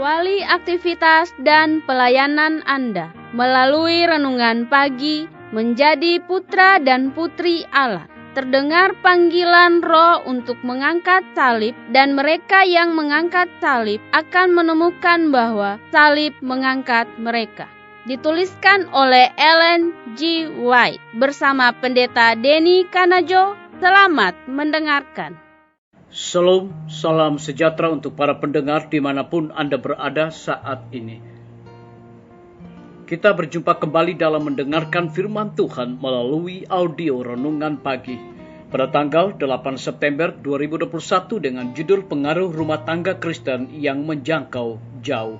Awali aktivitas dan pelayanan Anda melalui renungan pagi menjadi putra dan putri Allah. Terdengar panggilan Roh untuk mengangkat salib, dan mereka yang mengangkat salib akan menemukan bahwa salib mengangkat mereka. Dituliskan oleh Ellen G. White bersama Pendeta Denny Kanajo. Selamat mendengarkan. Shalom, salam sejahtera untuk para pendengar dimanapun Anda berada saat ini. Kita berjumpa kembali dalam mendengarkan firman Tuhan melalui audio renungan pagi pada tanggal 8 September 2021 dengan judul Pengaruh Rumah Tangga Kristen yang Menjangkau Jauh.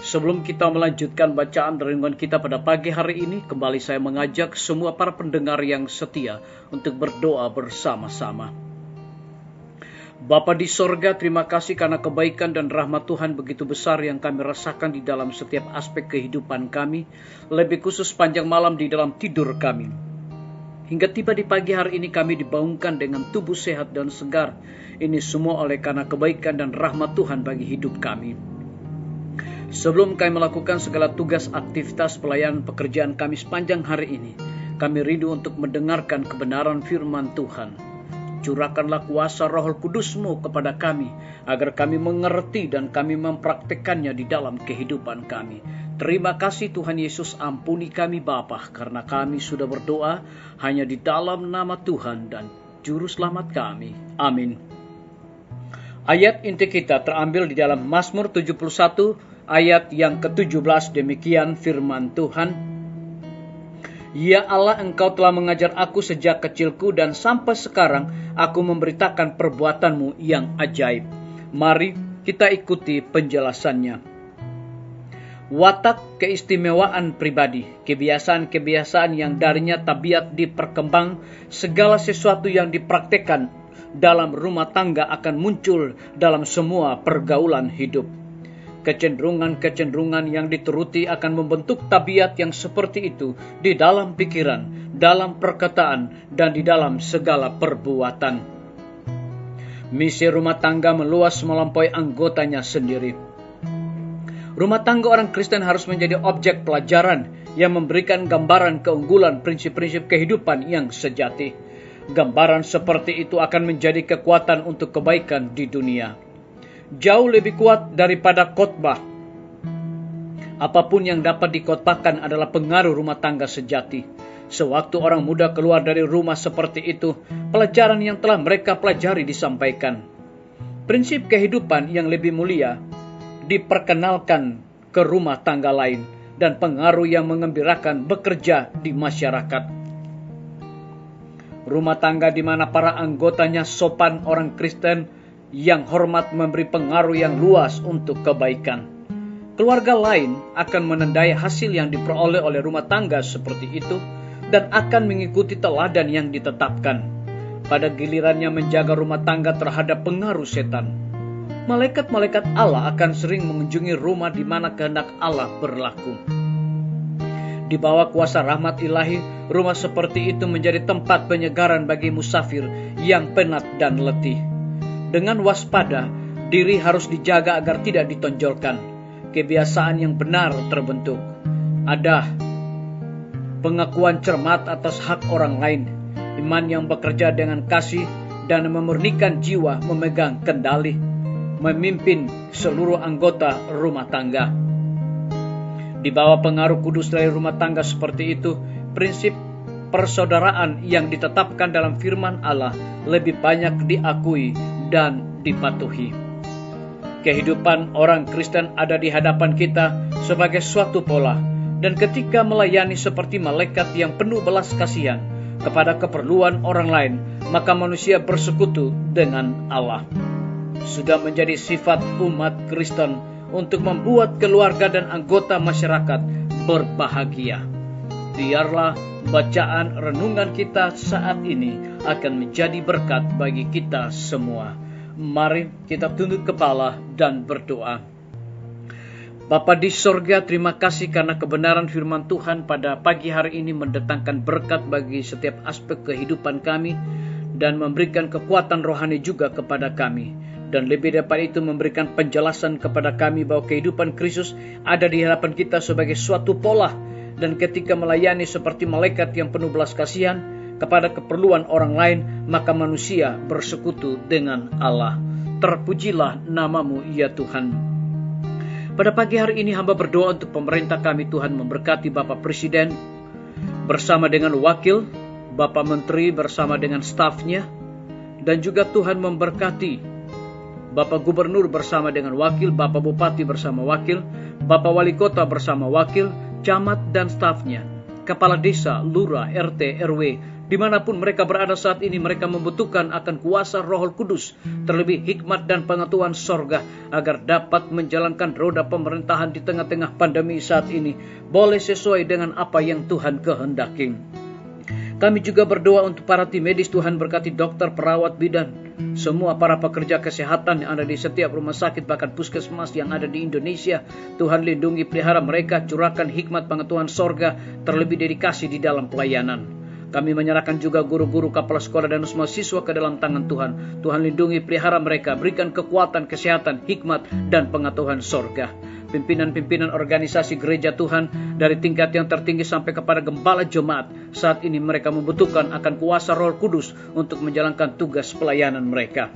Sebelum kita melanjutkan bacaan renungan kita pada pagi hari ini, kembali saya mengajak semua para pendengar yang setia untuk berdoa bersama-sama. Bapa di sorga, terima kasih karena kebaikan dan rahmat Tuhan begitu besar yang kami rasakan di dalam setiap aspek kehidupan kami, lebih khusus panjang malam di dalam tidur kami. Hingga tiba di pagi hari ini kami dibangunkan dengan tubuh sehat dan segar. Ini semua oleh karena kebaikan dan rahmat Tuhan bagi hidup kami. Sebelum kami melakukan segala tugas aktivitas pelayanan pekerjaan kami sepanjang hari ini, kami rindu untuk mendengarkan kebenaran firman Tuhan. Curahkanlah kuasa Roh Kudus-Mu kepada kami, agar kami mengerti dan kami mempraktikkannya di dalam kehidupan kami. Terima kasih Tuhan Yesus, ampuni kami Bapa, karena kami sudah berdoa hanya di dalam nama Tuhan dan Juru Selamat kami. Amin. Ayat inti kita terambil di dalam Mazmur 71 ayat yang ke-17, demikian firman Tuhan. Ya Allah, Engkau telah mengajar aku sejak kecilku dan sampai sekarang aku memberitakan perbuatan-Mu yang ajaib. Mari kita ikuti penjelasannya. Watak keistimewaan pribadi, kebiasaan-kebiasaan yang darinya tabiat diperkembang, segala sesuatu yang dipraktekkan dalam rumah tangga akan muncul dalam semua pergaulan hidup. Kecenderungan-kecenderungan yang dituruti akan membentuk tabiat yang seperti itu di dalam pikiran, dalam perkataan, dan di dalam segala perbuatan. Misi rumah tangga meluas melampaui anggotanya sendiri. Rumah tangga orang Kristen harus menjadi objek pelajaran yang memberikan gambaran keunggulan prinsip-prinsip kehidupan yang sejati. Gambaran seperti itu akan menjadi kekuatan untuk kebaikan di dunia. Jauh lebih kuat daripada khotbah. Apapun yang dapat dikhotbahkan adalah pengaruh rumah tangga sejati. Sewaktu orang muda keluar dari rumah seperti itu, pelajaran yang telah mereka pelajari disampaikan. Prinsip kehidupan yang lebih mulia diperkenalkan ke rumah tangga lain, dan pengaruh yang mengembirakan bekerja di masyarakat. Rumah tangga di mana para anggotanya sopan orang Kristen yang hormat memberi pengaruh yang luas untuk kebaikan. Keluarga lain akan menandai hasil yang diperoleh oleh rumah tangga seperti itu dan akan mengikuti teladan yang ditetapkan. Pada gilirannya menjaga rumah tangga terhadap pengaruh setan, malaikat-malaikat Allah akan sering mengunjungi rumah di mana kehendak Allah berlaku. Di bawah kuasa rahmat ilahi, rumah seperti itu menjadi tempat penyegaran bagi musafir yang penat dan letih. Dengan waspada, diri harus dijaga agar tidak ditonjolkan. Kebiasaan yang benar terbentuk. Ada pengakuan cermat atas hak orang lain. Iman yang bekerja dengan kasih dan memurnikan jiwa memegang kendali. Memimpin seluruh anggota rumah tangga. Di bawah pengaruh kudus dari rumah tangga seperti itu, prinsip persaudaraan yang ditetapkan dalam firman Allah lebih banyak diakui dan dipatuhi. Kehidupan orang Kristen ada di hadapan kita sebagai suatu pola, dan ketika melayani seperti malaikat yang penuh belas kasihan kepada keperluan orang lain, maka manusia bersekutu dengan Allah. Sudah menjadi sifat umat Kristen untuk membuat keluarga dan anggota masyarakat berbahagia. Biarlah bacaan renungan kita saat ini akan menjadi berkat bagi kita semua. Mari kita tunduk kepala dan berdoa. Bapa di sorga, terima kasih karena kebenaran firman Tuhan pada pagi hari ini mendatangkan berkat bagi setiap aspek kehidupan kami dan memberikan kekuatan rohani juga kepada kami. Dan lebih daripada itu memberikan penjelasan kepada kami bahwa kehidupan Kristus ada di hadapan kita sebagai suatu pola. Dan ketika melayani seperti malaikat yang penuh belas kasihan kepada keperluan orang lain, maka manusia bersekutu dengan Allah. Terpujilah namamu ya Tuhan. Pada pagi hari ini hamba berdoa untuk pemerintah kami. Tuhan memberkati Bapak Presiden bersama dengan wakil, Bapak Menteri bersama dengan stafnya, dan juga Tuhan memberkati Bapak Gubernur bersama dengan wakil, Bapak Bupati bersama wakil, Bapak Wali Kota bersama wakil, camat dan stafnya, kepala desa, lurah, RT, RW, dimanapun mereka berada saat ini, mereka membutuhkan akan kuasa Roh Kudus, terlebih hikmat dan pengetahuan sorga, agar dapat menjalankan roda pemerintahan di tengah-tengah pandemi saat ini, boleh sesuai dengan apa yang Tuhan kehendaki. Kami juga berdoa untuk para tim medis. Tuhan berkati dokter, perawat, bidan, semua para pekerja kesehatan yang ada di setiap rumah sakit, bahkan puskesmas yang ada di Indonesia. Tuhan lindungi, pelihara mereka, curahkan hikmat pengetahuan sorga, terlebih dedikasi di dalam pelayanan. Kami menyerahkan juga guru-guru, kepala sekolah, dan semua siswa ke dalam tangan Tuhan. Tuhan lindungi, pelihara mereka, berikan kekuatan, kesehatan, hikmat, dan pengetahuan sorga. Pimpinan-pimpinan organisasi gereja Tuhan, dari tingkat yang tertinggi sampai kepada gembala jemaat, saat ini mereka membutuhkan akan kuasa Roh Kudus untuk menjalankan tugas pelayanan mereka.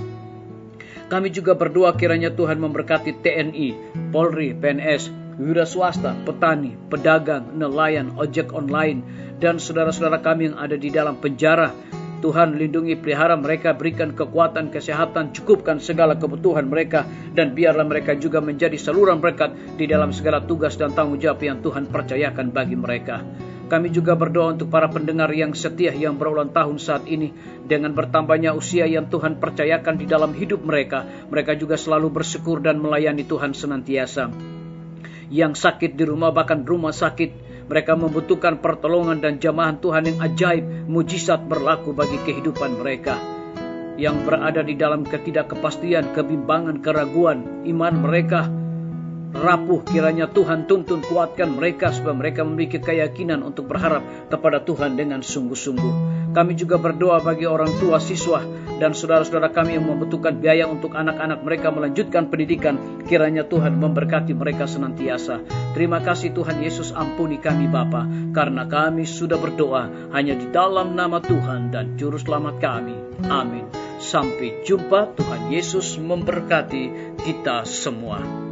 Kami juga berdoa kiranya Tuhan memberkati TNI, Polri, PNS, wira swasta, petani, pedagang, nelayan, ojek online, dan saudara-saudara kami yang ada di dalam penjara. Tuhan lindungi, pelihara mereka, berikan kekuatan, kesehatan, cukupkan segala kebutuhan mereka, dan biarlah mereka juga menjadi saluran berkat di dalam segala tugas dan tanggung jawab yang Tuhan percayakan bagi mereka. Kami juga berdoa untuk para pendengar yang setia yang berulang tahun saat ini, dengan bertambahnya usia yang Tuhan percayakan di dalam hidup mereka, mereka juga selalu bersyukur dan melayani Tuhan senantiasa. Yang sakit di rumah, bahkan rumah sakit, mereka membutuhkan pertolongan dan jamahan Tuhan yang ajaib, mujizat berlaku bagi kehidupan mereka. Yang berada di dalam ketidakkepastian, kebimbangan, keraguan, iman mereka rapuh, kiranya Tuhan tuntun, kuatkan mereka supaya mereka memiliki keyakinan untuk berharap kepada Tuhan dengan sungguh-sungguh. Kami juga berdoa bagi orang tua, siswa, dan saudara-saudara kami yang membutuhkan biaya untuk anak-anak mereka melanjutkan pendidikan. Kiranya Tuhan memberkati mereka senantiasa. Terima kasih Tuhan Yesus, ampuni kami Bapa, karena kami sudah berdoa hanya di dalam nama Tuhan dan Juru Selamat kami. Amin. Sampai jumpa. Tuhan Yesus memberkati kita semua.